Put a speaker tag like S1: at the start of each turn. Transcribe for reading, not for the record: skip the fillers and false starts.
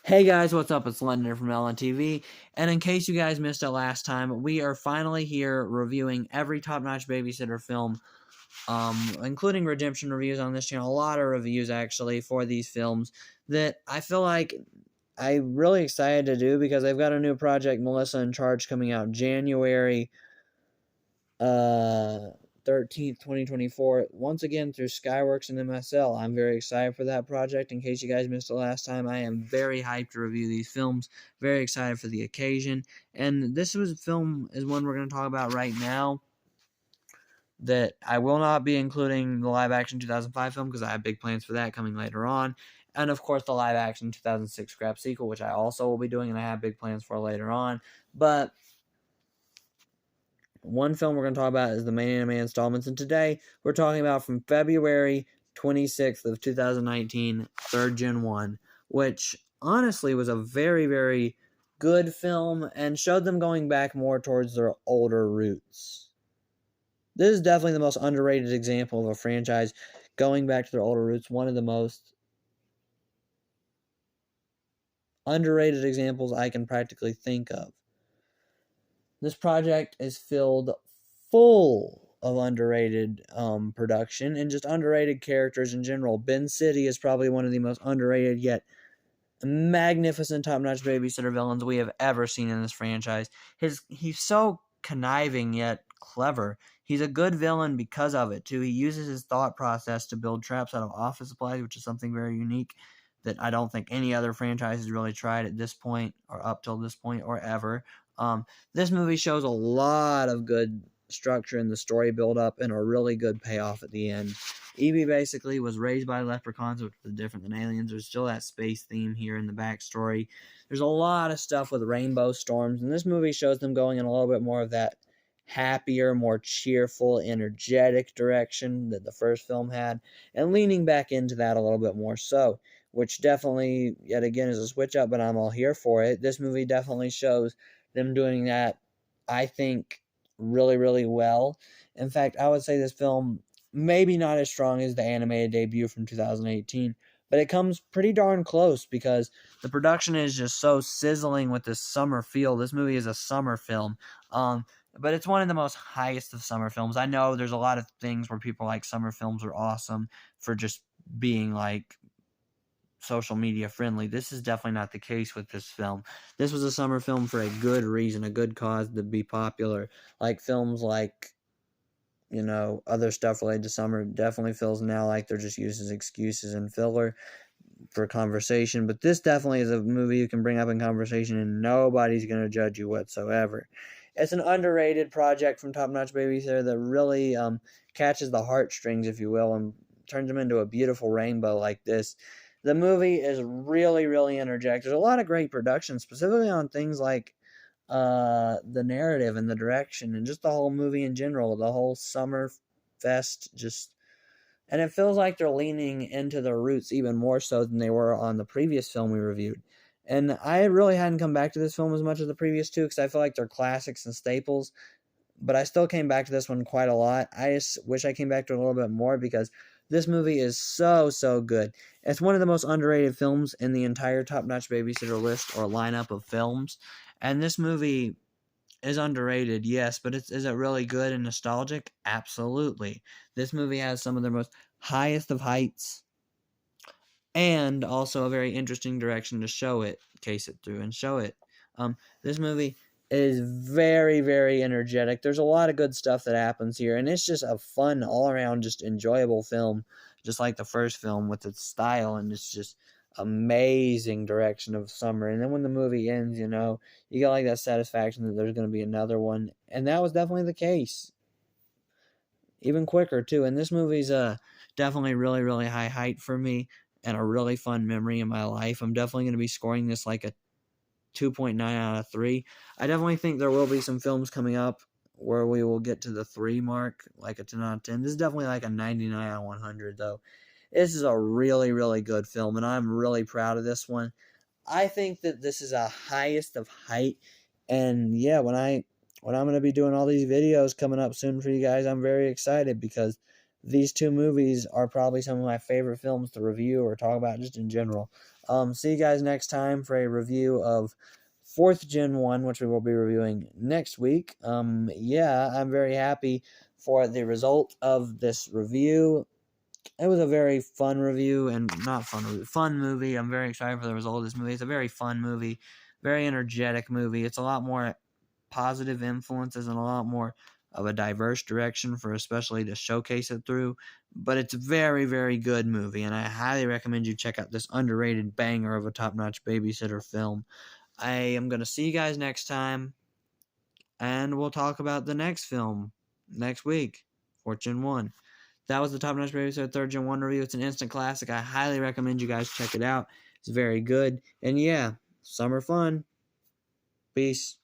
S1: Hey guys, what's up? It's London from LNTV, and in case you guys missed it last time, we are finally here reviewing every top-notch Babysitter film, including redemption reviews on this channel. A lot of reviews, actually, for these films that I feel like I'm really excited to do because I've got a new project, Melissa in Charge, coming out January uh 13th, 2024, once again through Skyworks and MSL. I'm very excited for that project. In case you guys missed it last time, I am very hyped to review these films, very excited for the occasion, and this film is one we're going to talk about right now that I will not be including the live-action 2005 film because I have big plans for that coming later on, and of course the live-action 2006 Scrap sequel, which I also will be doing and I have big plans for later on. But one film we're going to talk about is the main anime installments, and today we're talking about from February 26th of 2019, Third Gen 1, which honestly was a very, very good film and showed them going back more towards their older roots. This is definitely the most underrated example of a franchise going back to their older roots, one of the most underrated examples I can practically think of. This project is filled full of underrated production and just underrated characters in general. Ben City is probably one of the most underrated yet magnificent top-notch babysitter villains we have ever seen in this franchise. He's so conniving yet clever. He's a good villain because of it, too. He uses his thought process to build traps out of office supplies, which is something very unique that I don't think any other franchise has really tried at this point or up till this point or ever. This movie shows a lot of good structure in the story build-up and a really good payoff at the end. Evie basically was raised by leprechauns, which was different than aliens. There's still that space theme here in the backstory. There's a lot of stuff with rainbow storms, and this movie shows them going in a little bit more of that happier, more cheerful, energetic direction that the first film had, and leaning back into that a little bit more so, which definitely, yet again, is a switch up, but I'm all here for it. This movie definitely shows them doing that, I think, really, really well. In fact, I would say this film maybe not as strong as the animated debut from 2018, but it comes pretty darn close because the production is just so sizzling with this summer feel. This movie is a summer film, but it's one of the most highest of summer films. I know there's a lot of things where people like summer films are awesome for just being like social media friendly. This is definitely not the case with this film. This was a summer film for a good reason, a good cause to be popular. Like films like, other stuff related to summer definitely feels now like they're just used as excuses and filler for conversation. But this definitely is a movie you can bring up in conversation and nobody's going to judge you whatsoever. It's an underrated project from Top Notch Babysitter that really catches the heartstrings, if you will, and turns them into a beautiful rainbow like this. The movie is really, really energetic. There's a lot of great production, specifically on things like the narrative and the direction and just the whole movie in general, the whole summer fest, and it feels like they're leaning into their roots even more so than they were on the previous film we reviewed. And I really hadn't come back to this film as much as the previous two because I feel like they're classics and staples, but I still came back to this one quite a lot. I just wish I came back to it a little bit more because this movie is so, so good. It's one of the most underrated films in the entire Top Notch Babysitter list or lineup of films. And this movie is underrated, yes, but is it really good and nostalgic? Absolutely. This movie has some of the most highest of heights and also a very interesting direction to case it through and show it. This movie is very, very energetic. There's a lot of good stuff that happens here, and it's just a fun, all-around, just enjoyable film, just like the first film with its style, and it's just amazing direction of summer. And then when the movie ends, you got like that satisfaction that there's going to be another one, and that was definitely the case. Even quicker, too, and this movie's definitely really, really high height for me, and a really fun memory in my life. I'm definitely going to be scoring this like a 2.9 out of 3. I definitely think there will be some films coming up where we will get to the 3 mark, like a 10 out of 10. This is definitely like a 99 out of 100, though. This is a really, really good film, and I'm really proud of this one. I think that this is a highest of height, and yeah, when I'm going to be doing all these videos coming up soon for you guys, I'm very excited because these two movies are probably some of my favorite films to review or talk about just in general. See you guys next time for a review of 4th Gen 1, which we will be reviewing next week. Yeah, I'm very happy for the result of this review. It was a very fun review, and not fun review, fun movie. I'm very excited for the result of this movie. It's a very fun movie, very energetic movie. It's a lot more positive influences and a lot more of a diverse direction for especially to showcase it through. But it's a very, very good movie, and I highly recommend you check out this underrated banger of a top-notch babysitter film. I am going to see you guys next time, and we'll talk about the next film next week, Fortune 1. That was the Top Notch Babysitter 3rd Gen 1 review. It's an instant classic. I highly recommend you guys check it out. It's very good. And yeah, summer fun. Peace.